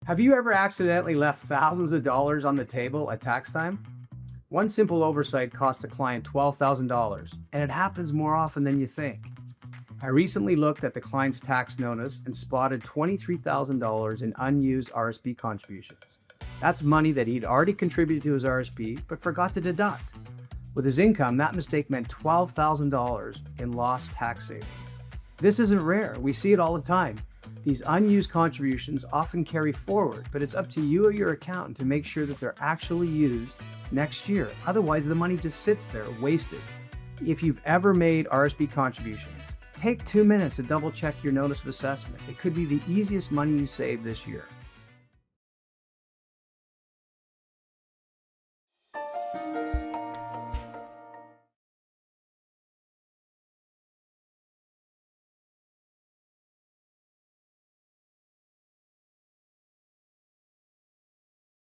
Have you ever accidentally left thousands of dollars on the table at tax time? One simple oversight cost a client $12,000, and it happens more often than you think. I recently looked at the client's tax notice and spotted $23,000 in unused RSP contributions. That's money that he'd already contributed to his RSP but forgot to deduct. With his income, that mistake meant $12,000 in lost tax savings. This isn't rare. We see it all the time. These unused contributions often carry forward, but it's up to you or your accountant to make sure that they're actually used next year. Otherwise, the money just sits there, wasted. If you've ever made RSP contributions, take 2 minutes to double check your notice of assessment. It could be the easiest money you saved this year.